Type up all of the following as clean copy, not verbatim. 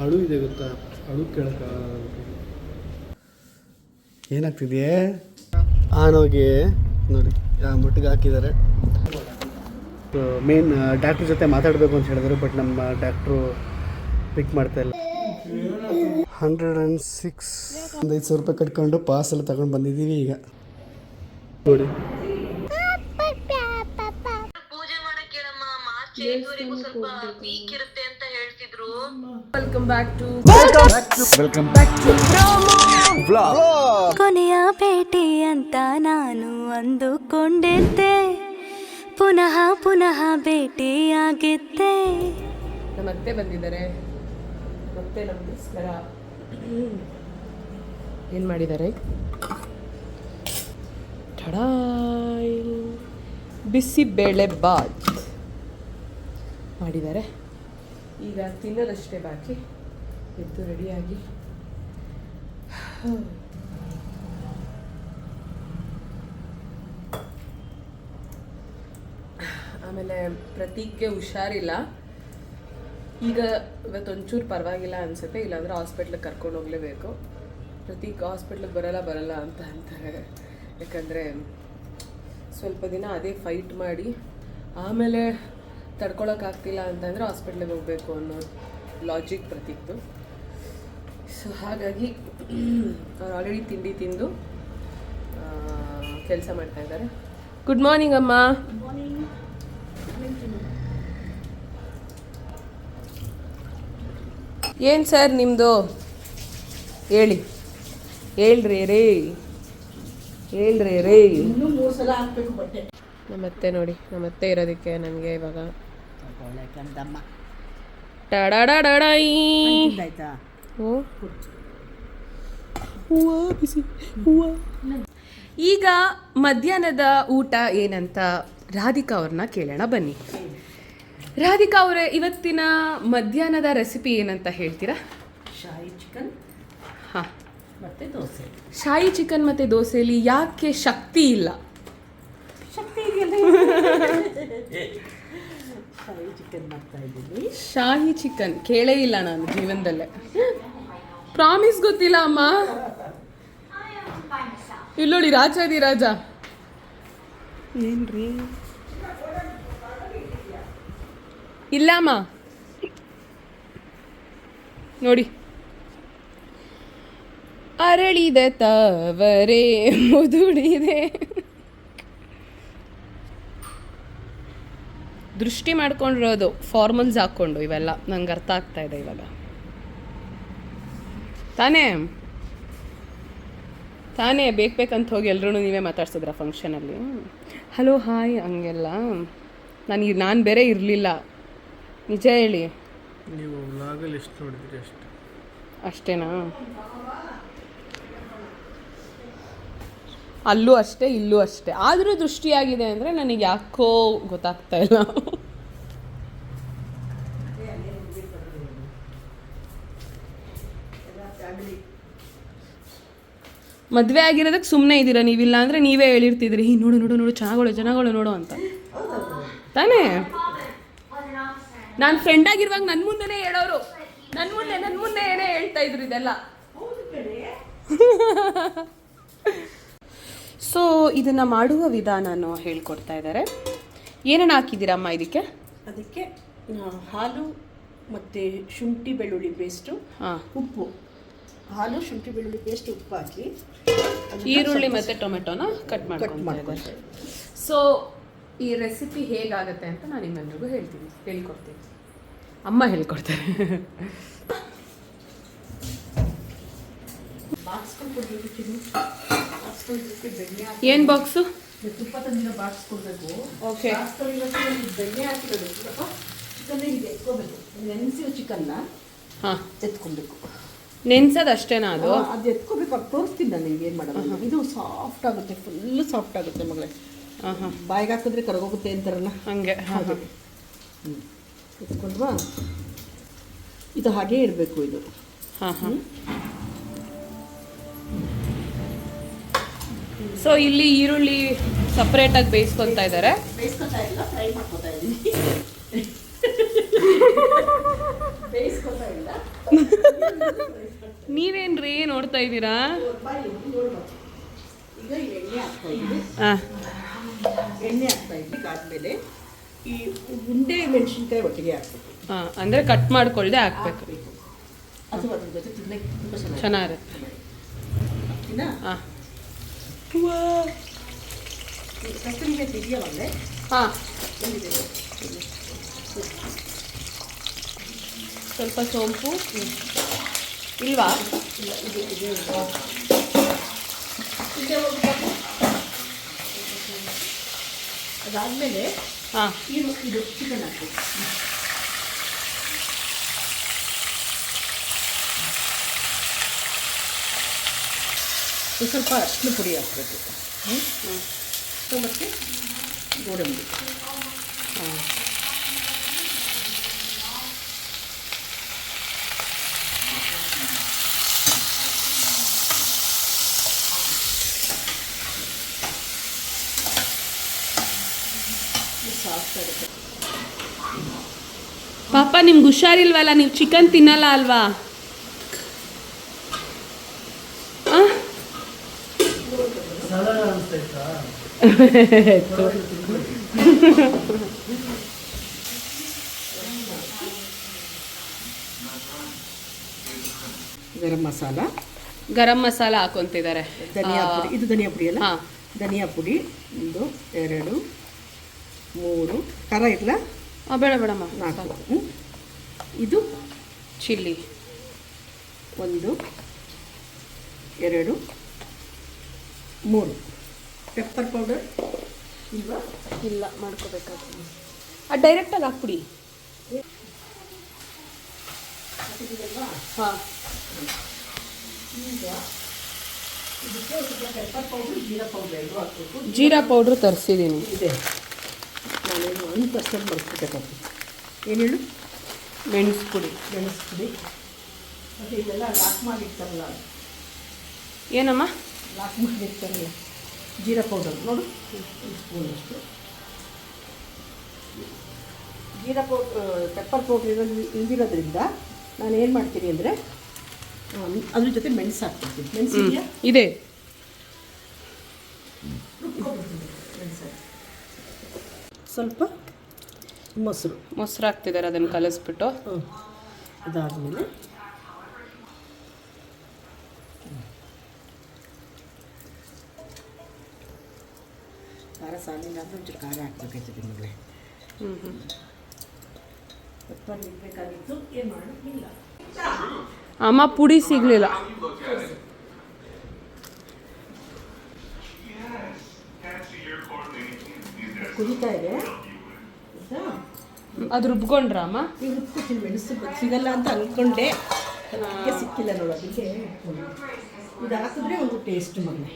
ಅಳು ಇದೆ ಗೊತ್ತಾ, ಅಳು ಕೇಳಕ್ಕ ಏನಾಗ್ತಿದೆಯೇ ಆನೋಗಿ ನೋಡಿ ಯಾವ ಮಟ್ಟಿಗೆ ಹಾಕಿದ್ದಾರೆ. ಮೇನ್ ಡಾಕ್ಟ್ರ್ ಜೊತೆ ಮಾತಾಡಬೇಕು ಅಂತ ಹೇಳಿದ್ರು, ಬಟ್ ನಮ್ಮ ಡಾಕ್ಟ್ರು ಪಿಕ್ ಮಾಡ್ತಾ ಇಲ್ಲ. 106 ಒಂದು 500 ರೂಪಾಯಿ ಕಟ್ಕೊಂಡು ಪಾಸ್ ಎಲ್ಲ ತಗೊಂಡು ಬಂದಿದ್ದೀವಿ ಈಗ ನೋಡಿ. ಕೊನೆಯ ಭೇಟಿ ಅಂತ ನಾನು ಅಂದುಕೊಂಡಿದ್ದೆ, ಪುನಃ ಪುನಃ ಭೇಟಿಯಾಗಿದ್ದೆ. ಮತ್ತೆ ಬಂದಿದ್ದಾರೆ, ಮತ್ತೆ ನಮಸ್ಕಾರ. ಏನು ಮಾಡಿದ್ದಾರೆ? ಠಡಾಯ್ ಬಿಸಿಬೇಳೆ ಬಾತ್ ಮಾಡಿದ್ದಾರೆ. ಈಗ ತಿನ್ನೋದಷ್ಟೇ ಬಾಕಿ. ಎದ್ದು ರೆಡಿಯಾಗಿ ಆಮೇಲೆ ಪ್ರತೀಕ್ಗೆ ಹುಷಾರಿಲ್ಲ. ಈಗ ಇವತ್ತೊಂಚೂರು ಪರವಾಗಿಲ್ಲ ಅನಿಸುತ್ತೆ, ಇಲ್ಲಾಂದರೆ ಹಾಸ್ಪಿಟ್ಲಿಗೆ ಕರ್ಕೊಂಡು ಹೋಗಲೇಬೇಕು. ಪ್ರತೀಕ್ ಹಾಸ್ಪಿಟ್ಲಿಗೆ ಬರಲ್ಲ ಅಂತ ಅಂತಾರೆ. ಯಾಕಂದರೆ ಸ್ವಲ್ಪ ದಿನ ಅದೇ ಫೈಟ್ ಮಾಡಿ ಆಮೇಲೆ ತಡ್ಕೊಳಕ್ಕಾಗ್ತಿಲ್ಲ ಅಂತಂದರೆ ಹಾಸ್ಪಿಟ್ಲಿಗೆ ಹೋಗಬೇಕು ಅನ್ನೋ ಲಾಜಿಕ್ ಪ್ರತೀಕ್ದು. ಸೊ ಹಾಗಾಗಿ ಅವ್ರು ಆಲ್ರೆಡಿ ತಿಂಡಿ ತಿಂದು ಕೆಲಸ ಮಾಡ್ತಾ ಇದ್ದಾರೆ. ಗುಡ್ ಮಾರ್ನಿಂಗ್ ಅಮ್ಮ. ಏನು ಸರ್ ನಿಮ್ಮದು? ಹೇಳ್ರಿ ಇನ್ನೂ 3 ಸಲ ಹಾಕ್ಬೇಕು ಬಟ್ಟೆ. ನಮ್ಮತ್ತೆ ನೋಡಿ, ನಮ್ಮತ್ತೆ ಇರೋದಕ್ಕೆ ನನಗೆ ಇವಾಗ ಈಗ ಮಧ್ಯಾಹ್ನದ ಊಟ ಏನಂತ ರಾಧಿಕಾ ಅವ್ರನ್ನ ಕೇಳೋಣ ಬನ್ನಿ. ರಾಧಿಕಾ ಅವರೇ, ಇವತ್ತಿನ ಮಧ್ಯಾಹ್ನದ ರೆಸಿಪಿ ಏನಂತ ಹೇಳ್ತೀರಾ? ಶಾಹಿ ಚಿಕನ್ ಮತ್ತು ದೋಸೆ. ಶಾಹಿ ಚಿಕನ್ ಮತ್ತು ದೋಸೆಯಲ್ಲಿ ಯಾಕೆ ಶಕ್ತಿ ಇಲ್ಲ? ಶಕ್ತಿ ಇದೆಯಲ್ಲ, ಶಾಹಿ ಚಿಕನ್ ಮಾಡ್ತಾ ಇದ್ದೀನಿ. ಶಾಹಿ ಚಿಕನ್ ಕೇಳೇ ಇಲ್ಲ ನಾನು ಜೀವನದಲ್ಲೇ. ಪ್ರಾಮಿಸ್ ಗೊತ್ತಿಲ್ಲ ಅಮ್ಮ. ಇಲ್ಲೋಡಿ ರಾಜ ಏನ್ರಿ ಇಲ್ಲಮ್ಮ ನೋಡಿ. ಅರಳಿದ ತವರೇ ಮುದುಡಿದೆ. ದೃಷ್ಟಿ ಮಾಡ್ಕೊಂಡಿರೋದು ಫಾರ್ಮಲ್ಸ್ ಹಾಕ್ಕೊಂಡು ಇವೆಲ್ಲ ನಂಗೆ ಅರ್ಥ ಆಗ್ತಾ ಇದೆ ಇವಾಗ. ತಾನೇ ಬೇಕಂತ ಹೋಗಿ ಎಲ್ಲರೂ ನೀವೇ ಮಾತಾಡ್ಸಿದ್ರ ಫಂಕ್ಷನಲ್ಲಿ? ಹಲೋ ಹಾಯ್ ಹಂಗೆಲ್ಲ ನಾನು ಬೇರೆ ಇರಲಿಲ್ಲ. ನಿಜ ಹೇಳಿ, ನೀವು ವ್ಲಾಗಲ್ಲಿ ಎಷ್ಟು ನೋಡಿದ್ರಿ ಅಷ್ಟೇನಾ? ಅಲ್ಲೂ ಅಷ್ಟೇ ಇಲ್ಲೂ ಅಷ್ಟೇ. ಆದರೂ ದೃಷ್ಟಿಯಾಗಿದೆ ಅಂದರೆ ನನಗೆ ಯಾಕೋ ಗೊತ್ತಾಗ್ತಾ ಇಲ್ಲ. ಮದುವೆ ಆಗಿರೋದಕ್ಕೆ ಸುಮ್ಮನೆ ಇದ್ದೀರಾ ನೀವಿಲ್ಲ ಅಂದರೆ ನೀವೇ ಹೇಳಿರ್ತಿದ್ರಿ, ನೋಡು ಚೆನ್ನಾಗಳು ನೋಡು ಅಂತ ತಾನೇ. ನಾನು ಫ್ರೆಂಡ್ ಆಗಿರುವಾಗ ನನ್ನ ಮುಂದೆನೇ ಹೇಳೋರು, ನನ್ನ ಮುಂದೆ ಏನೇ ಹೇಳ್ತಾ ಇದ್ರು ಇದೆಲ್ಲ. ಸೊ ಇದನ್ನು ಮಾಡುವ ವಿಧಾನನೂ ಹೇಳ್ಕೊಡ್ತಾ ಇದ್ದಾರೆ. ಏನೇನು ಹಾಕಿದ್ದೀರಮ್ಮ ಇದಕ್ಕೆ? ಅದಕ್ಕೆ ಹಾಲು ಮತ್ತು ಶುಂಠಿ ಬೆಳ್ಳುಳ್ಳಿ ಪೇಸ್ಟು, ಉಪ್ಪು. ಹಾಲು ಶುಂಠಿ ಬೆಳ್ಳುಳ್ಳಿ ಪೇಸ್ಟ್, ಉಪ್ಪು ಹಾಕಿ ಈರುಳ್ಳಿ ಮತ್ತು ಟೊಮೆಟೊನ ಕಟ್ ಮಾಡ್ಕೊಂಡು. ಸೊ ಈ ರೆಸಿಪಿ ಹೇಗಾಗುತ್ತೆ ಅಂತ ನಾನು ನಿಮ್ಮೆಲ್ಲರಿಗೂ ಹೇಳ್ಕೊಡ್ತೀನಿ. ಅಮ್ಮ ಹೇಳ್ಕೊಡ್ತಾರೆ. ಏನು ಬಾಕ್ಸು? ತುಪ್ಪ ತಂದಿರೋ ಬಾಕ್ಸ್ ಕೊಡಬೇಕು. ಓಕೆ. ಬೆಣ್ಣೆ ಹಾಕಿರೋದು ಚಿಕನ್ ಹೀಗೆ ಎತ್ಕೋಬೇಕು. ನೆನೆಸಿರೋ ಚಿಕನ್ನ ಎತ್ಕೊಬೇಕು. ನೆನ್ಸೋದು ಅಷ್ಟೇನಾ? ಅದು ಎತ್ಕೋಬೇಕು. ಅದು ತೋರಿಸ್ತೀನಿ ನಾನು ನಿಮ್ಗೆ ಏನು ಮಾಡೋದು. ಇದು ಸಾಫ್ಟ್ ಆಗುತ್ತೆ, ಫುಲ್ಲು ಸಾಫ್ಟ್ ಆಗುತ್ತೆ ಮಗಳೇ. ಬಾಯಿಗೆ ಹಾಕಿದ್ರೆ ಕರಗೋಗುತ್ತೆ ಅಂತಾರಲ್ಲ ಹಂಗೆ. ಎತ್ಕೊಂಡ್ವಾ? ಇದು ಹಾಗೇ ಇರಬೇಕು ಇದು. ಸೊ ಇಲ್ಲಿ ಈರುಳ್ಳಿ ಸಪ್ರೇಟಾಗಿ ಬೇಯಿಸ್ಕೊತಾ ಇದ್ದಾರೆ. ಬೇಯಿಸ್ಕೊತಾ ಇಲ್ಲ, ಫ್ರೈ ಮಾಡ್ಕೊತಾ ಇದ್ದೀನಿ. ಬೇಯಿಸ್ಕೊತಾ ಇಲ್ಲ. ನೀವೇನ್ರಿ ನೋಡ್ತಾ ಇದ್ದೀರಾ? ಈಗ ಎಣ್ಣೆ ಹಾಕ್ತಾ ಇದ್ವಿ. ಎಣ್ಣೆ ಹಾಕ್ತಾ ಇದ್ವಿ. ಆದ್ಮೇಲೆ ಈ ಉಂಡೆ ಮೆಣಸಿನ್ಕಾಯಿ ಒಟ್ಟಿಗೆ ಹಾಕ್ಬೇಕು. ಅಂದರೆ ಕಟ್ ಮಾಡ್ಕೊಳ್ದೆ ಹಾಕ್ಬೇಕು. ಅದು ಅದ್ರ ಜೊತೆ ತಿನ್ನಕ್ಕೆ ತುಂಬ ಚೆನ್ನಾಗಿರುತ್ತೆ. ಹಾಂ ಕಸ್ತೂರಿ ಮೆಣಸು ಇದೆಯಲ್ಲ ಹಾಂ, ಬಂದಿದೆ. ಸ್ವಲ್ಪ ಸೋಂಪು ಇಲ್ವಾ? ಅದಾದಮೇಲೆ ಹಾಂ, ಇದು ಚಿಕನ್ ಹಾಕ್ಬೇಕು. ಸ್ವಲ್ಪ ಅರಿಶಿನ ಪುಡಿ ಹಾಕಬೇಕು. ಮತ್ತು ಗೋಡಂಬಿ. ಪಾಪ ನಿಮ್ಗೆ ಹುಷಾರಿಲ್ವಲ್ಲ, ನೀವು ಚಿಕನ್ ತಿನ್ನಲ್ಲ ಅಲ್ವಾ? ಗರಂ ಮಸಾಲ ಹಾಕೊಂತಿದ್ದಾರೆ. ಧನಿಯಾ ಪುಡಿ, ಇದು ಧನಿಯಾ ಪುಡಿ ಅಲ್ಲ? ಹಾಂ, ಧನಿಯಾ ಪುಡಿ 1 2 3. ಖಾರ ಇರಲ್ಲ? ಬೇಡ ಬೇಡಮ್ಮ. 4. ಇದು ಚಿಲ್ಲಿ 1 2 3. ಪೆಪ್ಪರ್ ಪೌಡರ್ ಇಲ್ವಾ? ಇಲ್ಲ, ಮಾಡ್ಕೋಬೇಕಾಗ್ತದೆ. ಅದು ಡೈರೆಕ್ಟಾಗಿ ಹಾಕ್ಬಿಡಿ. ಹಾಂ, ಈಗ ಇದಕ್ಕೆ ಪೆಪ್ಪರ್ ಪೌಡ್ರು, ಜೀರಾ ಪೌಡ್ರ್ ಎರಡು ಹಾಕಬೇಕು. ಜೀರಾ ಪೌಡ್ರು ತರಿಸಿದ್ದೀನಿ. ಇದೆ, ನಾನೇನು 1% ಬಳಸ್ಬಿಟ್ಟೆ ಪಾಪ. ಏನು ಹೇಳು? ಮೆಣಸು ಪುಡಿ. ಮೆಣಸು ಪುಡಿ. ಮತ್ತು ಇದೆಲ್ಲ ಲಾಕ್ ಮಾಡಿರ್ತಾರಲ್ಲ, ಏನಮ್ಮ? ಲಾಕ್ ಮಾಡಿರ್ತಾರಲ್ಲ ಜೀರಾ ಪೌಡರ್ ನೋಡು, 1 ಸ್ಪೂನಷ್ಟು ಜೀರಾ ಪೆಪ್ಪರ್ ಪೌಡ್ರ್ ಇಲ್ದಿರೋದ್ರಿಂದ ನಾನು ಏನು ಮಾಡ್ತೀನಿ ಅಂದರೆ ಅದ್ರ ಜೊತೆ ಮೆಣಸು ಹಾಕ್ಬಿಡ್ತೀನಿ. ಮೆಣಸು ಇದೆಯಾ? ಇದೆ. ಸ್ವಲ್ಪ ಮೊಸರು ಹಾಕ್ತಿದ್ದಾರೆ, ಅದನ್ನು ಕಲಿಸ್ಬಿಟ್ಟು. ಅದಾದಮೇಲೆ ಖಾರ ಸಾಲಿಲ್ಲ ಅಂದರೆ ಒಂಚೂರು ಖಾರ ಹಾಕ್ಬೇಕಾಯ್ತದೆ ಮಗಳೇ. ಪೆಪ್ಪರ್ ಇರಬೇಕಾಗಿತ್ತು, ಏನು ಮಾಡೋಕ್ಕಿಲ್ಲ. ಅಮ್ಮ ಪುಡಿ ಸಿಗಲಿಲ್ಲ. ಕುದೀತಾ ಇದೆ. ಅದು ರುಬ್ಕೊಂಡ್ರ ಅಮ್ಮ? ಈಗ ರುಬ್ಕೊತೀನಿ. ಮೆಣಸು ಸಿಗಲ್ಲ ಅಂತ ಅಂದ್ಕೊಂಡೆ, ಅದಕ್ಕೆ ಸಿಕ್ಕಿಲ್ಲ ನೋಡು, ಅದಕ್ಕೆ ಇದು ಹಾಕಿದ್ರೆ ಒಂದು ಟೇಸ್ಟ್ ಮಗನೆ.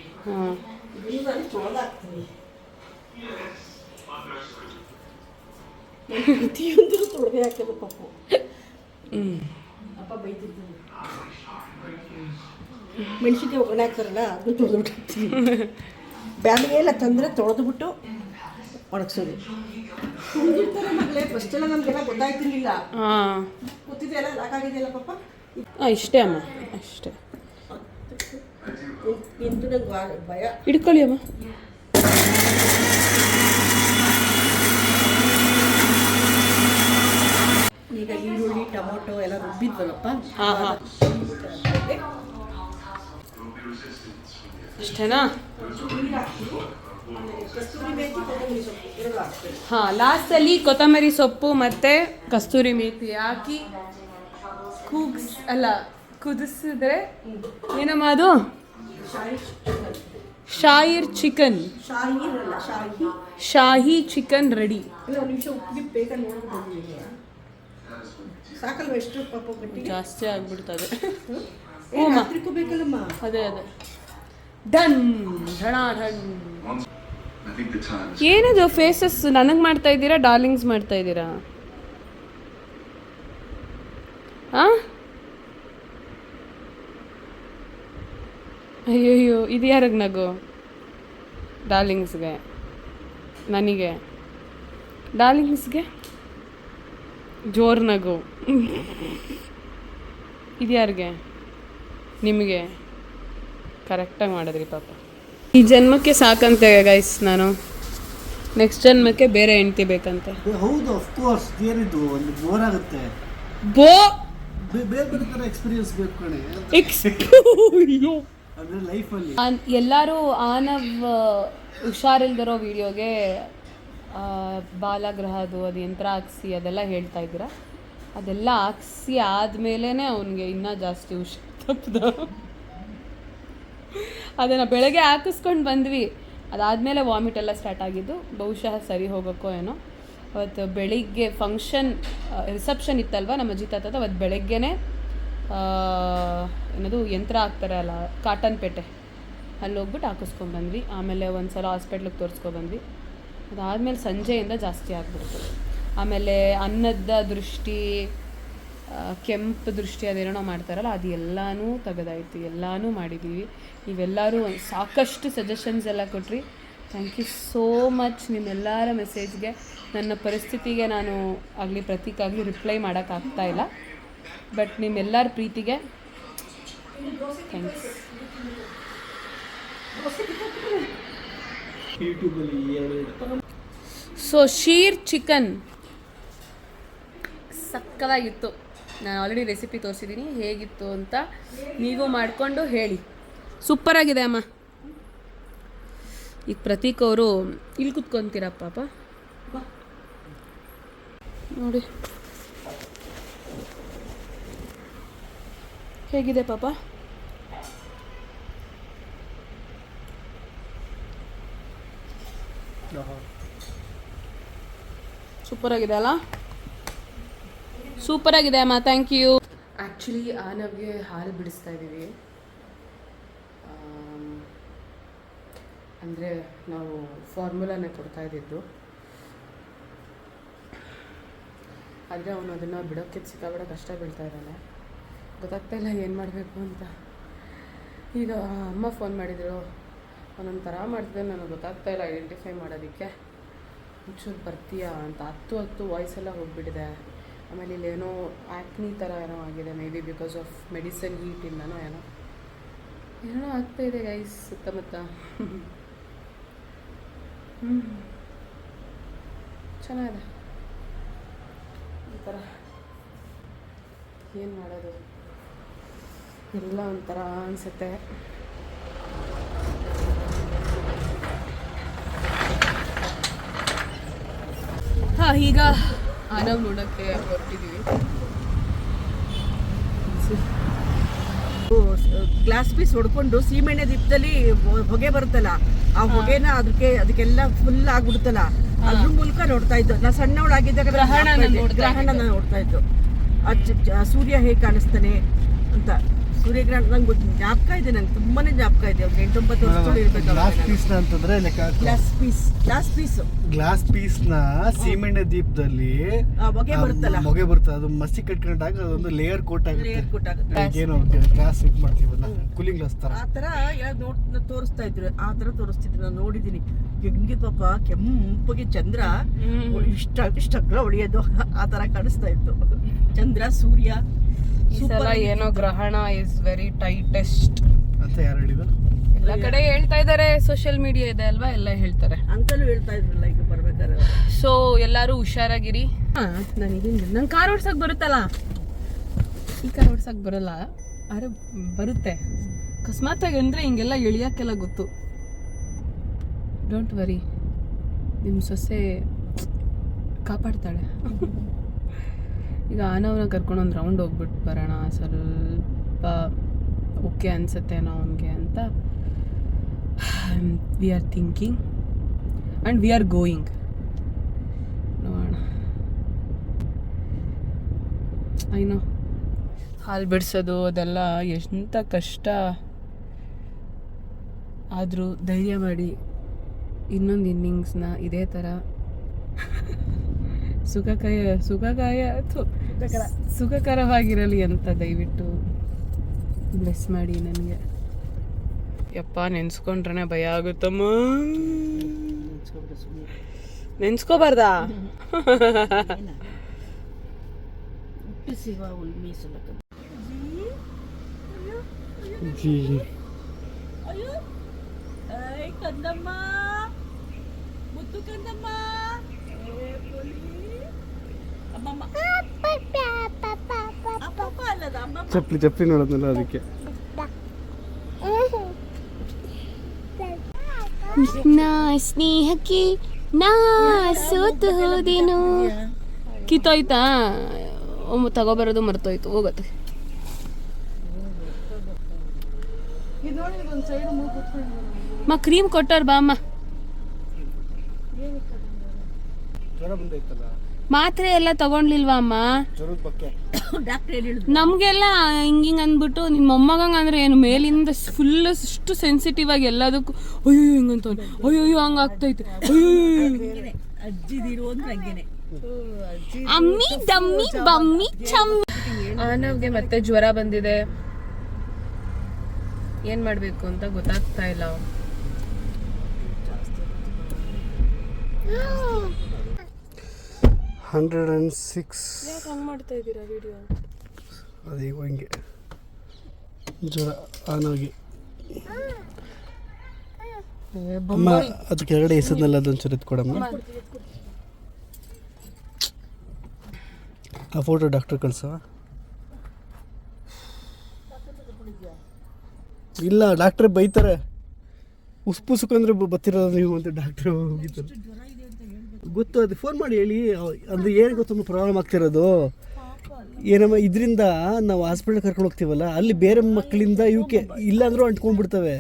ಈಗ ಜೋಳ ಹಾಕ್ತೀನಿ. ಪ್ರತಿಯೊಂದು ತೊಳೆದೇ ಹಾಕೋದು ಪಪ್ಪು. ಅಪ್ಪ ಬೈತಿದ್ದೀನಿ. ಮೆಣಸಿನ್ಕಾಯಿ ಒಗ್ಗರಣೆ ಹಾಕ್ತಾರಲ್ಲ, ಅದು ತೊಳೆದ್ಬಿಟ್ಟು ಹಾಕ್ತೀನಿ. ಬ್ಯಾಡಿಗೆ ಎಲ್ಲ ತಂದರೆ ತೊಳೆದ್ಬಿಟ್ಟು ಒಣಗಿಸೋದು. ತುಂಬಿರ್ತಾರೆ ಮಗಳೇ. ಫಸ್ಟೆಲ್ಲ ನಮಗೆಲ್ಲ ಗೊತ್ತಾಯ್ತಿರ್ಲಿಲ್ಲ. ಗೊತ್ತಿದೆಯಲ್ಲ, ಲಾಕಾಗಿದೆಯಲ್ಲ ಪಾಪ. ಇಷ್ಟೇ ಅಮ್ಮ, ಅಷ್ಟೇ. ಇಂದು ನಂಗೆ ಭಯ. ಇಟ್ಕೊಳ್ಳಿ ಅಮ್ಮ. ಈಗ ಈರುಳ್ಳಿ ಟೊಮೊಟೊ ಎಲ್ಲ ರುಬ್ಬಿದ್ವಲ್ಲಪ್ಪ, ಅಷ್ಟೇನಾ? ಕಸ್ತೂರಿ ಮೇಥಿ, ಕೊತ್ತಂಬರಿ ಸೊಪ್ಪು ಎರಡು ಹಾಕ್ಬೇಕು. ಹಾಂ, ಲಾಸ್ಟಲ್ಲಿ ಕೊತ್ತಂಬರಿ ಸೊಪ್ಪು ಮತ್ತು ಕಸ್ತೂರಿ ಮೇಥಿ ಹಾಕಿ ಕುದಿಸಿದ್ರೆ ಏನಮ್ಮ ಅದು? ಶಾಹಿರ್ ಚಿಕನ್. ಶಾಹಿ ಚಿಕನ್ ರೆಡಿ. ಇಲ್ಲ, ಒಂದು ನಿಮಿಷ ಉಪ್ಪಿಗೆ ಬೇಗ ನೋಡ್ಕೊಂಡು ಸಾಕಲ್ವ? ಎಷ್ಟು ಪಾಪ ಗಟ್ಟಿಗೆ ಜಾಸ್ತಿ ಆಗ್ಬಿಡ್ತದೆ. ಬೇಕಲ್ಲಮ್ಮ. ಅದೇ ಡನ್ ಢಣ ಢಣ್. ಏನದು ಫೇಸಸ್ ನನಗೆ ಮಾಡ್ತಾ ಇದ್ದೀರಾ, ಡಾರ್ಲಿಂಗ್ಸ್ ಮಾಡ್ತಾ ಇದ್ದೀರಾ? ಹಾಂ, ಅಯ್ಯಯ್ಯೋ, ಇದು ಯಾರಿಗೆ ನಗು? ಡಾರ್ಲಿಂಗ್ಸ್ಗೆ, ನನಗೆ ಡಾರ್ಲಿಂಗ್ಸ್ಗೆ ಜೋರ್ ನಗು. ಇದ್ಯಾರಿಗೆ? ನಿಮಗೆ. ಕರೆಕ್ಟಾಗಿ ಮಾಡಿದ್ರಿ ಪಾಪ. ಈ ಜನ್ಮಕ್ಕೆ ಸಾಕಂತೆ ಗೈಸ್ ನಾನು. ನೆಕ್ಸ್ಟ್ ಜನ್ಮಕ್ಕೆ ಬೇರೆ ಹೆಂಡ್ತಿ ಬೇಕಂತೆ. ಹೌದು ಅಫ್ಕೋರ್ಸ್. ಏನಿದು ಒಂದು ಬೋರ್ ಆಗುತ್ತೆ. ಬೇರೆ ಬೇರೆ ಥರ ಎಕ್ಸ್ಪೀರಿಯನ್ಸ್ ಬೇಕು ಕಣೆ ಅಂದರೆ ಲೈಫಲ್ಲಿ. ಎಲ್ಲರೂ ಆನವ್ ಹುಷಾರಿಲ್ದಿರೋ ವಿಡಿಯೋಗೆ ಬಾಲಗ್ರಹದು ಅದು ಯಂತ್ರ ಹಾಕ್ಸಿ ಅದೆಲ್ಲ ಹೇಳ್ತಾ ಇದ್ದೀರಾ. ಅದೆಲ್ಲ ಹಾಕ್ಸಿ ಆದಮೇಲೆ ಅವನಿಗೆ ಇನ್ನೂ ಜಾಸ್ತಿ ಹುಷಾರು ತಪ್ಪದ. ಅದನ್ನು ಬೆಳಗ್ಗೆ ಹಾಕಿಸ್ಕೊಂಡು ಬಂದ್ವಿ. ಅದಾದಮೇಲೆ ವಾಮಿಟ್ ಎಲ್ಲ ಸ್ಟಾರ್ಟ್ ಆಗಿದ್ದು. ಬಹುಶಃ ಸರಿ ಹೋಗೋಕ್ಕೋ ಏನೋ. ಅವತ್ತು ಬೆಳಿಗ್ಗೆ ಫಂಕ್ಷನ್ ರಿಸೆಪ್ಷನ್ ಇತ್ತಲ್ವ ನಮ್ಮ ಅಜ್ಜಿ ತಾತದ. ಅವತ್ತು ಬೆಳಗ್ಗೆನೇ ಏನದು ಯಂತ್ರ ಹಾಕ್ತಾರೆ ಅಲ್ಲ ಕಾಟನ್ಪೇಟೆ, ಅಲ್ಲಿ ಹೋಗ್ಬಿಟ್ಟು ಹಾಕಿಸ್ಕೊಂಡ್ಬಂದ್ವಿ. ಆಮೇಲೆ ಒಂದು ಸಲ ಹಾಸ್ಪಿಟ್ಲಿಗೆ ತೋರಿಸ್ಕೊಬಂದ್ವಿ. ಅದಾದಮೇಲೆ ಸಂಜೆಯಿಂದ ಜಾಸ್ತಿ ಆಗ್ಬಿಡ್ತು. ಆಮೇಲೆ ಅನ್ನದ ದೃಷ್ಟಿ, ಕೆಂಪು ದೃಷ್ಟಿ ಅದೇನೋ ಮಾಡ್ತಾರಲ್ಲ ಅದು ಎಲ್ಲನೂ ತೆಗೆದಾಯ್ತು. ಎಲ್ಲನೂ ಮಾಡಿದ್ದೀವಿ. ನೀವೆಲ್ಲರೂ ಸಾಕಷ್ಟು ಸಜೆಷನ್ಸ್ ಎಲ್ಲ ಕೊಟ್ರಿ. Thank you so much. ನಿಮ್ಮೆಲ್ಲರ ಮೆಸೇಜ್ಗೆ ನನ್ನ ಪರಿಸ್ಥಿತಿಗೆ ನಾನು ಆಗಲಿ ಪ್ರತೀಕಾಗಲಿ ರಿಪ್ಲೈ ಮಾಡೋಕ್ಕಾಗ್ತಾಯಿಲ್ಲ. ಬಟ್ ನಿಮ್ಮೆಲ್ಲರ ಪ್ರೀತಿಗೆ ಥ್ಯಾಂಕ್ಸ್. ಸೊ ಶೀರ್ ಚಿಕನ್ ಸಕ್ಕತ್ತಾಗಿತ್ತು. ನಾನು ಆಲ್ರೆಡಿ ರೆಸಿಪಿ ತೋರಿಸಿದ್ದೀನಿ ಹೇಗಿತ್ತು ಅಂತ. ನೀವು ಮಾಡಿಕೊಂಡು ಹೇಳಿ. ಸೂಪರಾಗಿದೆ ಅಮ್ಮ. ಈಗ ಪ್ರತೀಕ್ ಅವರು ಇಲ್ಲಿ ಕುತ್ಕೊತೀರ ಪಾಪ ನೋಡಿ ಹೇಗಿದೆ ಪಾಪ. ಸೂಪರಾಗಿದೆ ಅಲ್ಲ? ಸೂಪರಾಗಿದೆ ಅಮ್ಮ. Thank you. ಆ್ಯಕ್ಚುಲಿ ಆನವ್ಗೆ ಹಾಲು ಬಿಡಿಸ್ತಾ ಇದ್ದೀವಿ. ಅಂದರೆ ನಾವು ಫಾರ್ಮುಲಾನೇ ಕೊಡ್ತಾ ಇದ್ದಿದ್ದು. ಆದರೆ ಅವನು ಅದನ್ನು ಬಿಡೋಕ್ಕೆ ಸಿಕ್ಕಾಬಿಡೋ ಕಷ್ಟ ಬೀಳ್ತಾ ಇದ್ದಾನೆ. ಗೊತ್ತಾಗ್ತಾ ಇಲ್ಲ ಏನು ಮಾಡಬೇಕು ಅಂತ. ಈಗ ಅಮ್ಮ ಫೋನ್ ಮಾಡಿದರು. ಒಂದೊಂದು ಥರ ಮಾಡ್ತಿದ್ದೆ, ನನಗೆ ಗೊತ್ತಾಗ್ತಾ ಇಲ್ಲ ಐಡೆಂಟಿಫೈ ಮಾಡೋದಕ್ಕೆ. ಒಂಚೂರು ಬರ್ತೀಯಾ ಅಂತ. ಹತ್ತು ವಾಯ್ಸೆಲ್ಲ ಹೋಗಿಬಿಟ್ಟಿದೆ. ಆಮೇಲೆ ಇಲ್ಲೇನೋ ಆ್ಯಕ್ನಿ ಥರ ಏನೋ ಆಗಿದೆ. May be because of medicine ಹೀಟಿಂದನೋ ಏನೋ ಆಗ್ತಾಯಿದೆ ಗೈಸ್ ಸುತ್ತಮುತ್ತ. ಚೆನ್ನಾಗಿದೆ ಒಂಥರ. ಏನು ಮಾಡೋದು ಎಲ್ಲ ಒಂಥರ ಅನಿಸುತ್ತೆ. ಹಾಂ, ಈಗ ಆನವ್ ನೋಡೋಕ್ಕೆ ಹೊರಟಿದ್ದೀವಿ. ಗ್ಲಾಸ್ ಪೀಸ್ ಹೊಡ್ಕೊಂಡು ಸೀಮೆಣ್ಣೆ ದೀಪದಲ್ಲಿ ಹೊಗೆ ಬರುತ್ತಲ್ಲ, ಆ ಹೊಗೆನ ಅದಕ್ಕೆಲ್ಲ ಫುಲ್ ಆಗ್ಬಿಡುತ್ತಲ್ಲ, ಅದ್ರ ಮೂಲಕ ನೋಡ್ತಾ ಇದ್ದು. ನಾ ಸಣ್ಣವಳಾಗಿದ್ದಾಗ ಗ್ರಹಣ ನೋಡ್ತಾ ಇದ್ದು. ಸೂರ್ಯ ಹೇಗೆ ಕಾಣಿಸ್ತಾನೆ ಅಂತ. ಸೂರ್ಯಗ್ರಹಣ ನಂಗೆ ಜ್ಞಾಪಕ ಇದೆ. ನಂಗೆ ತುಂಬಾನೇ ಜ್ಞಾಪಕ ಇದೆ. ಒಂದು 8-9 ವರ್ಷಗಳು ಇರ್ಬೇಕು. ಗ್ಲಾಸ್ ಪೀಸ್ ನ ಸೀಮೆಣ್ಣೆ ದೀಪದಲ್ಲಿ ಹೊಗೆ ಬರುತ್ತಲ್ಲ, ಹೊಗೆ ಬರ್ತದೆ. ಅದು ಮಸಿ ಕಟ್ಕೊಂಡಾಗ ಅದೊಂದು ಲೇಯರ್ ಕೋಟ್ ಆಗುತ್ತೆ. ಏನು ಗ್ಲಾಸ್ ಇಟ್ ಮಾಡ್ತೀವಲ್ಲ, ಕೂಲಿಂಗ್ ಗ್ಲಾಸ್ ತರ ಆ ತರ ತೋರಿಸ್ತಾ ಇದ್ರು. ಆ ತರ ತೋರಿಸ್ತಿದ್ರು. ನಾನು ನೋಡಿದೀನಿ. ಹೆಂಗೆ ಪಾಪ ಕೆಂಪಗೆ ಚಂದ್ರ ಇಷ್ಟ ಅಗ್ರ ಹೊಡೆಯೋದು ಆ ತರ ಕಾಣಿಸ್ತಾ ಇತ್ತು. ಚಂದ್ರ, ಸೂರ್ಯ. ಈ ಸಲ ಏನೋ ಗ್ರಹಣ ಇಸ್ ವೆರಿ ಟೈಟೆಸ್ಟ್ ಅಂತ ಯಾರು ಹೇಳಿದ್ರು? ಎಲ್ಲ ಕಡೆ ಹೇಳ್ತಾ ಇದ್ದಾರೆ. ಸೋಷಿಯಲ್ ಮೀಡಿಯಾ ಇದೆ ಅಲ್ವಾ, ಎಲ್ಲ ಹೇಳ್ತಾರೆ. ಅಂಕಲು ಹೇಳ್ತಾ ಇದ್ರಲ್ಲ ಈಗ ಬರ್ಬೇಕಾದ್ರೆ. ಸೊ ಎಲ್ಲರೂ ಹುಷಾರಾಗಿರಿ. ನಂಗೆ ಕಾರ್ ಓಡ್ಸಕ್ ಬರುತ್ತಲ್ಲ. ಈ ಕಾರ್ ಓಡ್ಸಕ್ ಬರಲ್ಲ, ಆದ್ರೆ ಬರುತ್ತೆ. ಅಕಸ್ಮಾತಾಗಿ ಅಂದರೆ ಹಿಂಗೆಲ್ಲ ಇಳಿಯೋಕ್ಕೆಲ್ಲ ಗೊತ್ತು. ಡೋಂಟ್ ವರಿ, ನಿಮ್ಮ ಸೊಸೆ ಕಾಪಾಡ್ತಾಳೆ. ಈಗ ಆನವ್ನ ಕರ್ಕೊಂಡು ಒಂದು ರೌಂಡ್ ಹೋಗ್ಬಿಟ್ಟು ಬರೋಣ, ಸ್ವಲ್ಪ ಓಕೆ ಅನಿಸುತ್ತೇನೋ ಅವನಿಗೆ ಅಂತ we are thinking and we are going. ನೋಡೋಣ. ಐನೋ ಹಾಲು ಬಿಡಿಸೋದು ಅದೆಲ್ಲ ಎಂಥ ಕಷ್ಟ. ಆದರೂ ಧೈರ್ಯ ಮಾಡಿ ಇನ್ನೊಂದು ಇನ್ನಿಂಗ್ಸ್ನ ಇದೇ ಥರ ಸುಖಕರವಾಗಿರಲಿ ಅಂತ ದಯವಿಟ್ಟು ಬ್ಲೆಸ್ ಮಾಡಿ ನನಗೆ. ಯಪ್ಪ, ನೆನ್ಸ್ಕೊಂಡ್ರೆ ಭಯ ಆಗುತ್ತಮ್ಮ. ನೆನ್ಸ್ಕೋಬಾರ್ದಾ? ಶಿವ ಉಳ್ಮಿ ಸುಲಕ ಜಿ ಅಯ್ಯೋ ಐ ಕಂದಮ್ಮ ಮುತ್ತು ಕಂದಮ್ಮ ಅಮ್ಮಮ್ಮ ಅಪ್ಪ ಅಲ್ಲದ ಅಮ್ಮ ಚಪ್ಪಲಿ ನೋಡೋದಲ್ಲ ಅದಕ್ಕೆ. ನಾ ಸ್ನೇಹಕ್ಕೆ ನಾ ಸೋತು ಹೋದೆನು. ಕಿತ್ತೋಯ್ತಾ ತಗೋಬರೋದು ಮರ್ತೋಯ್ತು, ಹೋಗತ್ತೆ. ಮಾ ಕ್ರೀಮ್ ಕೊಟ್ಟಾರ ಬಾ ಅಮ್ಮ. ಜ್ವರ ಬಂದೈತಲ್ಲ, ಮಾತ್ರೆ ಎಲ್ಲ ತಗೊಂಡ್ಲಿಲ್ವಾ ಅಮ್ಮ? ಜ್ವರದ ಬಗ್ಗೆ ಡಾಕ್ಟರ್ ಏನು ಹೇಳಿದ್ರು? ನಮಗೆಲ್ಲ ಹಿಂಗಿಂಗ್ ಅಂದ್ಬಿಟ್ಟು ನಿಮ್ಮ ಮೊಮ್ಮಗಂಗೆ ಅಂದರೆ ಏನು ಮೇಲಿಂದ ಫುಲ್ ಅಷ್ಟು ಸೆನ್ಸಿಟಿವ್ ಆಗಿ ಎಲ್ಲದಕ್ಕೂ ಅಯ್ಯೋ ಹಿಂಗಂತ ಅಯ್ಯೋ ಹಂಗೆ ಆಗ್ತೈತೆ. ಅಜ್ಜಿದಿರು ಅಂದ್ರೆ ಹಂಗೇನೆ ಅಮ್ಮಿ ದಮ್ಮಿ ಬಮ್ಮಿ ಚಮ್ಮಿ. ಆನವ್ಗೆ ಮತ್ತೆ ಜ್ವರ ಬಂದಿದೆ, ಏನು ಮಾಡಬೇಕು ಅಂತ ಗೊತ್ತಾಗ್ತಾ ಇಲ್ಲ. 106. ಯಾಕೆ ಹಂಗೆ ಮಾಡ್ತಾ ಇದ್ದೀರಾ ವಿಡಿಯೋ? ಅದೀಗ ಹಿಂಗೆ ಜ್ವರ ಆನೋಗಿ ಅಮ್ಮ, ಅದು ಕೆಳಗಡೆ ಎಸದ್ನಲ್ಲ ಅದೊಂಚೂರು ಎತ್ಕೊಡಮ್ಮ. ಆ ಫೋಟೋ ಡಾಕ್ಟರ್ ಕಳ್ಸವ. ಇಲ್ಲ ಡಾಕ್ಟ್ರೇ ಬೈತಾರೆ, ಉಸ್ಪುಸ್ಕಂದ್ರೆ ಬತ್ತಿರೋದು ನೀವು ಅಂತ ಡಾಕ್ಟ್ರ್ ಹೋಗಿದ್ದಾರೆ. ಗೊತ್ತು, ಅದು ಫೋನ್ ಮಾಡಿ ಹೇಳಿ. ಅಂದರೆ ಏನು ಗೊತ್ತಮ್ಮ ಪ್ರಾಬ್ಲಮ್ ಆಗ್ತಿರೋದು ಏನಮ್ಮ, ಇದರಿಂದ ನಾವು ಹಾಸ್ಪಿಟಲ್ ಕರ್ಕೊಂಡು ಹೋಗ್ತೀವಲ್ಲ, ಅಲ್ಲಿ ಬೇರೆ ಮಕ್ಕಳಿಂದ ಇವಕ್ಕೆ ಇಲ್ಲಾಂದ್ರೂ ಅಂಟ್ಕೊಂಡ್ಬಿಡ್ತವೆ.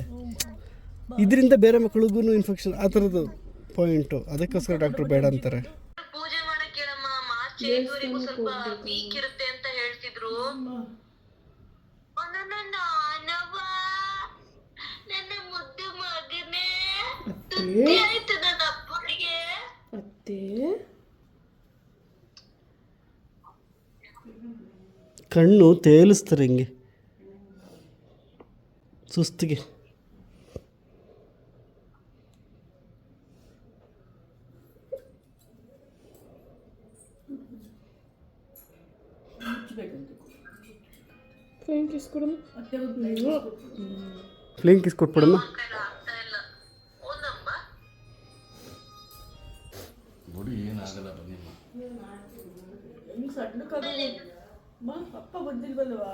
ಇದರಿಂದ ಬೇರೆ ಮಕ್ಕಳಿಗೂ ಇನ್ಫೆಕ್ಷನ್, ಆ ಥರದ್ದು ಪಾಯಿಂಟು. ಅದಕ್ಕೋಸ್ಕರ ಡಾಕ್ಟ್ರು ಬೇಡ ಅಂತಾರೆ. ಪೂಜೆ ಮಾಡಕ್ಕೆ ಹೇಳಮ್ಮ, ಮಾರ್ಚ್ 5ವರೆಗೂ ಸ್ವಲ್ಪ ವೀಕ್ ಇರುತ್ತೆ ಅಂತ ಹೇಳ್ತಿದ್ರು. ನನ್ನ ಮುದ್ದು ಮಗನೇ, ತುಟ್ಟಿ ಆಯ್ತು ನನ್ನ ಅಪ್ಪನಿಗೆ. ಅತ್ತೆ ಕಣ್ಣು ತೇಲಿಸ್ತಾರೆ ಹಿಂಗೆ ಸುಸ್ತಿಗೆ. ಫ್ಲೈಂಗ್ ಕಿಸ್ ಕೊಡಮ್ಮ. ಫ್ಲೇಂಗ್ ಕಿಸ್ ಕೊಟ್ಬಿಡಮ್ಮ. ಆಗ್ತಾ ಇಲ್ಲ ಓನಮ್ಮ. ಅಪ್ಪ ಬಂದಿಲ್ವಲ್ವಾ?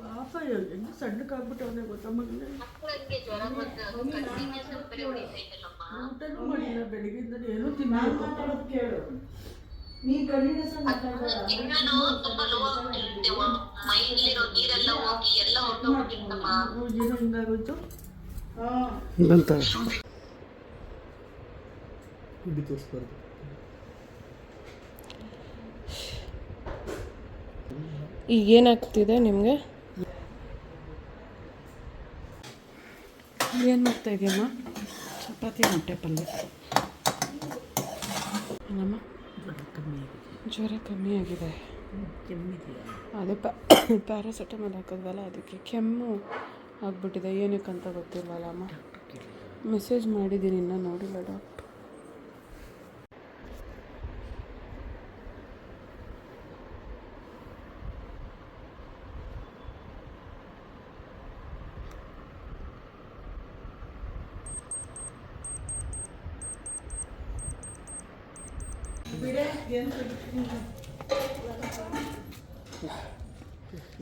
ಪಾಪ ಹೆಂಗೆ ಸಣ್ಣಕ್ಕಾಗ್ಬಿಟ್ಟವನೇ ಗೊತ್ತಾ ಮಗನೇ. ಮಕ್ಕಳಿಗೆ ಜ್ವರ ಬಂದಾಗ ಕಂಟಿನ್ಯೂಸ್ ಅಂಪರೆ ಹೊಡಿತೈತಲ್ಲಮ್ಮ. ಊಟನೂ ಮಾಡಿಲ್ಲ, ಬೆಳಿಗ್ಗೆಯಿಂದ ಏನೂ ತಿನ್ನೋದು ಕೇಳು. ಇನ್ನೂ ತುಂಬಾ ಲೋ ಆಗ್ಬಿಟ್ಟಿರ್ತೇವ, ಮೈಲಿರೋ ನೀರೆಲ್ಲ ಹೋಗಿ ಎಲ್ಲ ಹೊಟ್ಟೋಗ್ಬಿಟ್ಟಿರ್ತಮ್ಮ. ಏನೋ ಹಿಂಗಾಗೋಯ್ತು. ಬಂತ ಹುಡ್ಡಿ ತೋರಿಸ್ಬಾರ್ದು. ಈಗ ಏನಾಗ್ತಿದೆ ನಿಮಗೆ? ಏನು ಮಾಡ್ತಾ ಇದೆಯಮ್ಮ? ಚಪಾತಿ ಮೊಟ್ಟೆ ಪಲ್ಯ. ಅಲ್ಲಮ್ಮ ಜ್ವರ ಕಮ್ಮಿ ಆಗಿದೆ. ಕೆಮ್ಮಿದೆಯಾ? ಅದೇ ಪ್ಯಾರಾಸಿಟಮಾಲ್ ಹಾಕಿದ್ವಲ್ಲ, ಅದಕ್ಕೆ ಕೆಮ್ಮು ಆಗ್ಬಿಟ್ಟಿದೆ. ಏನಕ್ಕಂತ ಗೊತ್ತಿಲ್ವಲ್ಲ ಅಮ್ಮ. ಮೆಸೇಜ್ ಮಾಡಿದ್ದೀನಿ, ಇನ್ನೂ ನೋಡಿಲ್ಲ ಡಾಕ್ಟ್ರು.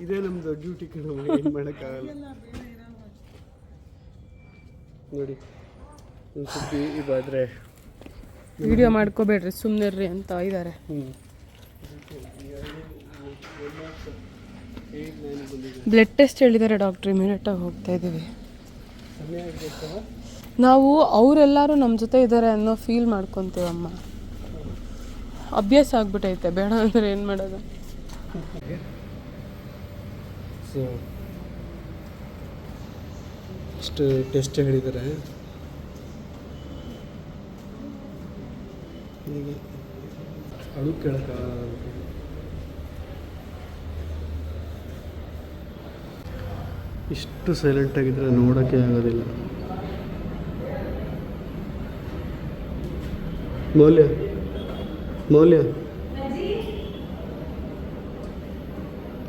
ಇದೇ ನಮ್ಮದು ಡ್ಯೂಟಿ ಕಡೆ, ಏನು ಮಾಡೋಕ್ಕಾಗಲ್ಲ ನೋಡಿ. ಒಂದು ಸುದ್ದಿ ಇದಾದರೆ ವಿಡಿಯೋ ಮಾಡ್ಕೋಬೇಡ್ರಿ, ಸುಮ್ಮನಿರ್ರಿ ಅಂತ ಇದ್ದಾರೆ. ಬ್ಲಡ್ ಟೆಸ್ಟ್ ಹೇಳಿದ್ದಾರೆ ಡಾಕ್ಟ್ರ್, ಇಮಿಡಿಯೇಟಾಗಿ ಹೋಗ್ತಾ ಇದ್ದೀವಿ ನಾವು. ಅವರೆಲ್ಲರೂ ನಮ್ಮ ಜೊತೆ ಇದ್ದಾರೆ ಅನ್ನೋ ಫೀಲ್ ಮಾಡ್ಕೊತೀವಮ್ಮ. ಅಭ್ಯಾಸ ಆಗ್ಬಿಟ್ಟೈತೆ, ಬೇಡ ಅಂದರೆ ಏನು ಮಾಡೋದು. ಸೊ ಇಷ್ಟು ಟೆಸ್ಟ್ ಹೇಳಿದ್ದಾರೆ. ಈಗ ಅಳು ಕೇಳೋಕ್ಕಾಗಲ್ಲ. ಇಷ್ಟು ಸೈಲೆಂಟಾಗಿದ್ದರೆ ನೋಡೋಕ್ಕೆ ಆಗೋದಿಲ್ಲ. ಮೌಲ್ಯ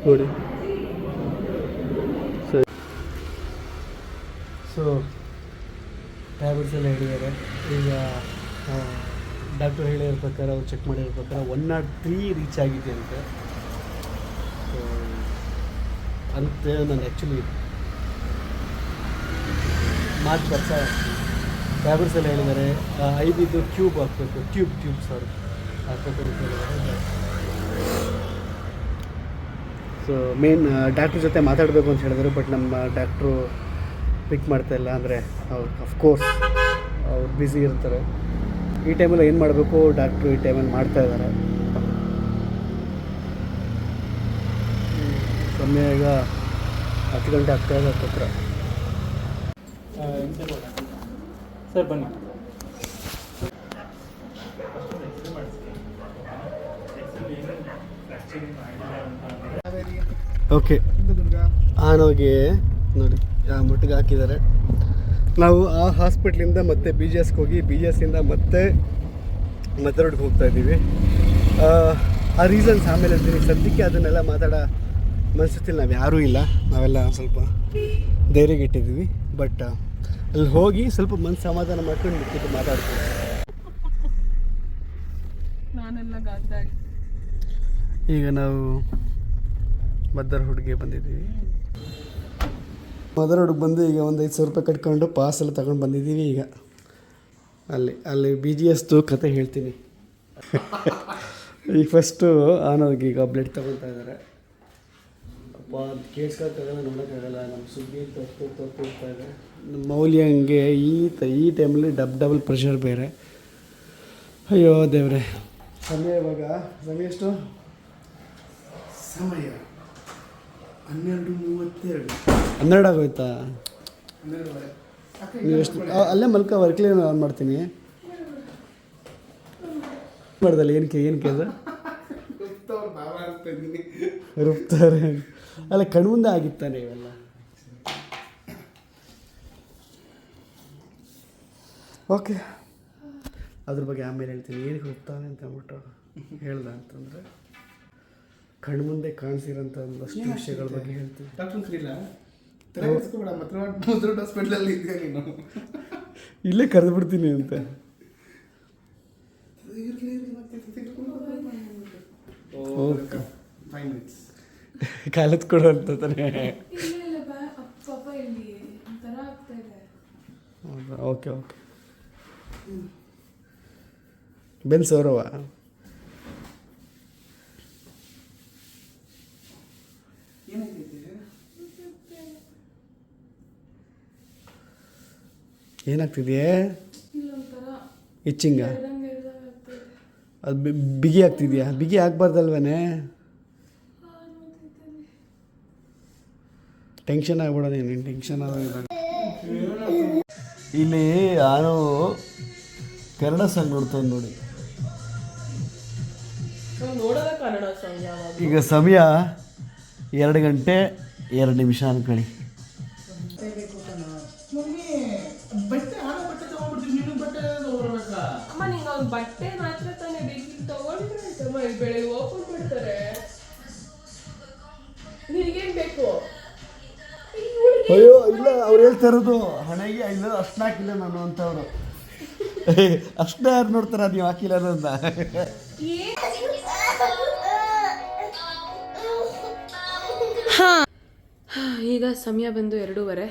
ನೋಡಿ. ಸೊ ಟ್ಯಾಬ್ಲೆಟ್ಸ್ ಎಲ್ಲ ಹೇಳಿದ್ದಾರೆ. ಈಗ ಡಾಕ್ಟರ್ ಹೇಳಿರೋ ಪ್ರಕಾರ, ಅವ್ರು ಚೆಕ್ ಮಾಡಿರೋ ಪ್ರಕಾರ 103 ರೀಚ್ ಆಗಿದೆ ಅಂತೆ. ಸೊ ಅಂತ ನಾನು ಆ್ಯಕ್ಚುಲಿ ಮಾರ್ಚ್ ವರ್ಷ ಟ್ಯಾಬ್ಲೆಟ್ಸ್ ಎಲ್ಲ ಹೇಳಿದ್ದಾರೆ. 5 ಟ್ಯೂಬ್ ಹಾಕಬೇಕು, ಟ್ಯೂಬ್ ಸಾರಿ ಹಾಕಬೇಕು ಅಂತ ಹೇಳಿದ್ದಾರೆ. ಸೊ ಮೇನ್ ಡಾಕ್ಟ್ರ್ ಜೊತೆ ಮಾತಾಡಬೇಕು ಅಂತ ಹೇಳಿದ್ರು, ಬಟ್ ನಮ್ಮ ಡಾಕ್ಟ್ರು ಪಿಕ್ ಮಾಡ್ತಾಯಿಲ್ಲ. ಅಂದರೆ ಅವ್ರು ಅಫ್ಕೋರ್ಸ್ ಅವ್ರು ಬ್ಯುಸಿ ಇರ್ತಾರೆ. ಈ ಟೈಮಲ್ಲಿ ಏನು ಮಾಡಬೇಕು, ಡಾಕ್ಟ್ರು ಈ ಟೈಮಲ್ಲಿ ಮಾಡ್ತಾಯಿದ್ದಾರೆ. ಸಮಯ ಈಗ 10 ಗಂಟೆ ಆಗ್ತಾಯಿದೆ ಹತ್ರ. ಸರ್ ಬನ್ನಿ. ಓಕೆ, ಆನೋಗಿ ನೋಡಿ ಆ ಮಟ್ಟಿಗೆ ಹಾಕಿದ್ದಾರೆ. ನಾವು ಆ ಹಾಸ್ಪಿಟ್ಲಿಂದ ಮತ್ತೆ BGSಗೆ ಹೋಗಿ BGSಯಿಂದ ಮತ್ತೆ ಮದ್ದರೋಡ್ಗೆ ಹೋಗ್ತಾ ಇದ್ದೀವಿ. ಆ ರೀಸನ್ಸ್ ಆಮೇಲೆ ಹೇಳ್ತೀನಿ. ಸದ್ಯಕ್ಕೆ ಅದನ್ನೆಲ್ಲ ಮಾತಾಡೋ ಮನಸ್ಥಿತಿಲಿ ನಾವು ಯಾರೂ ಇಲ್ಲ. ನಾವೆಲ್ಲ ಸ್ವಲ್ಪ ಧೈರ್ಯಗಿಟ್ಟಿದ್ದೀವಿ. ಬಟ್ ಅಲ್ಲಿ ಹೋಗಿ ಸ್ವಲ್ಪ ಮನಸ್ಸು ಸಮಾಧಾನ ಮಾಡ್ಕೊಂಡು ಬಿಟ್ಟು ಮಾತಾಡ್ತೀವಿ. ಈಗ ನಾವು ಮದ್ದರೋಡ್ಗೆ ಬಂದಿದ್ದೀವಿ. ಮದ್ದರೋಡ್ಗೆ ಬಂದು ಈಗ ಒಂದು 5,000 ರೂಪಾಯಿ ಕಟ್ಕೊಂಡು ಪಾಸ್ ಎಲ್ಲ ತಗೊಂಡು ಬಂದಿದ್ದೀವಿ. ಈಗ ಅಲ್ಲಿ BGSದು ಕತೆ ಹೇಳ್ತೀನಿ. ಈಗ ಫಸ್ಟು ಆನೋಗಿ ಈಗ ಬ್ಲಡ್ ತೊಗೊಳ್ತಾ ಇದ್ದಾರೆ. ಅಪ್ಪ ಅದು ಕೇಳಿಸ್ಕೊಳಕ್ಕಾಗಲ್ಲ, ನೋಡೋಕ್ಕಾಗಲ್ಲ. ನಮ್ಮ ಸುದ್ದಿ ತೋರ್ತಾ ಇದೆ. ನಮ್ಮ ಮೌಲ್ಯಂಗೆ ಈ ಟೈಮಲ್ಲಿ ಡಬಲ್ ಪ್ರೆಷರ್ ಬೇರೆ. ಅಯ್ಯೋ ದೇವ್ರೆ. ಸಮಯ ಎಷ್ಟು? ಸಮಯ 12:32 ಆಗೋಯ್ತಾ? ನೀವು ಎಷ್ಟು ಅಲ್ಲೇ ವರ್ಕ್ಲಿ ಆನ್ ಮಾಡ್ತೀನಿ. ಮಾಡ್ದಲ್ಲ ಏನು ಕೇಳಿದ ರುಬ್ತಾರೆ. ಅಲ್ಲ ಕಣ್ಮುಂದೆ ಆಗಿತ್ತಾನೆ ಇವೆಲ್ಲ. ಓಕೆ, ಅದ್ರ ಬಗ್ಗೆ ಆಮೇಲೆ ಹೇಳ್ತೀನಿ. ಏನಕ್ಕೆ ರುಬ್ತಾನೆ ಅಂತ ಅಂದ್ಬಿಟ್ಟು ಹೇಳ್ದ ಅಂತಂದರೆ ಕಣ್ಮುಂದೆ ಕಾಣಿಸಿರೋಂಥ ಒಂದಷ್ಟು ವಿಷಯಗಳ ಬಗ್ಗೆ ಹೇಳ್ತೀನಿ. ಇಲ್ಲೇ ಕರೆದು ಬಿಡ್ತೀನಿ ಅಂತ. ಓಕೆ, ಕಾಲತ್ ಕೊಡು ಅಂತ ತಾನೆ. ಹೌದಾ? ಓಕೆ ಬೆನ್ ಸೌರವ ಏನಾಗ್ತಿದೆಯೇ? ಇಚ್ಚಿಂಗ ಅದು ಬಿಗಿ ಆಗ್ತಿದೆಯಾ? ಬಿಗಿ ಆಗ್ಬಾರ್ದಲ್ವೇ? ಟೆನ್ಷನ್ ಆಗ್ಬಿಡೋದು. ನೀನು ಟೆನ್ಷನ್ ಆಗೋದಿಲ್ಲ. ಇಲ್ಲಿ ನಾನು ಕನ್ನಡ ಸಾಂಗ್ ನೋಡ್ತಾನೆ ನೋಡಿ. ಈಗ ಸಮಯ 2 ಗಂಟೆ 2 ನಿಮಿಷ ಅನ್ಕೊಳ್ಳಿ. ಬಟ್ಟೆ ಮಾತ್ರ ತಾನೇ ತಗೊಂಡ್ರೆ ಬೆಳಗ್ಗೆ ಓಪನ್ ಮಾಡ್ತಾರೆ. ನಿನಗೇನು ಬೇಕು? ಅಯ್ಯೋ ಇಲ್ಲ, ಅವ್ರು ಹೇಳ್ತಾ ಇರೋದು ಹಣೆಗೆ ಇಲ್ಲ ಅಷ್ಟು ಹಾಕಿಲ್ಲ ನಾನು ಅಂತವ್ರು. ಅಷ್ಟೇ ಯಾರು ನೋಡ್ತಾರ ನೀವು ಹಾಕಿಲ್ಲ ಅನ್ನೋದನ್ನ. ಈಗ ಸಮಯ ಬಂದು 2:30.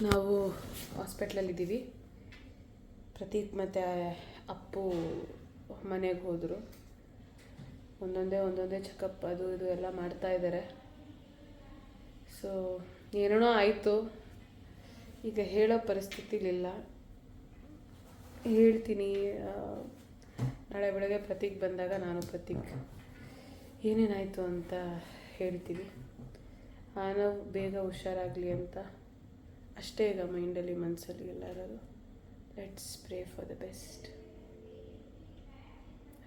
ನಾವು ಹಾಸ್ಪಿಟ್ಲಲ್ಲಿದ್ದೀವಿ. ಪ್ರತೀಕ್ ಮತ್ತು ಅಪ್ಪು ಮನೆಗೆ ಹೋದರು. ಒಂದೊಂದೇ ಚೆಕಪ್ ಅದು ಇದು ಎಲ್ಲ ಮಾಡ್ತಾಯಿದ್ದಾರೆ. ಸೊ ಏನೇನೋ ಆಯಿತು. ಈಗ ಹೇಳೋ ಪರಿಸ್ಥಿತಿಲಿಲ್ಲ. ಹೇಳ್ತೀನಿ ನಾಳೆ ಬೆಳಗ್ಗೆ ಪ್ರತೀಕ್ ಬಂದಾಗ ನಾನು ಪ್ರತೀಕ್ ಏನೇನಾಯಿತು ಅಂತ ಹೇಳ್ತೀವಿ. ನಾವು ಬೇಗ ಹುಷಾರಾಗಲಿ ಅಂತ ಅಷ್ಟೇ ಈಗ ಮೈಂಡಲ್ಲಿ ಮನಸ್ಸಲ್ಲಿ ಎಲ್ಲ ಇರೋದು. Let's pray for the best.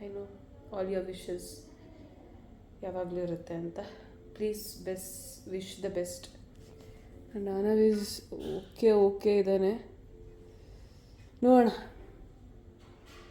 I know all your wishes ಯಾವಾಗಲೂ ಇರುತ್ತೆ ಅಂತ. Please wish the best. And Anav is okay ಇದ್ದಾನೆ. ನೋಡೋಣ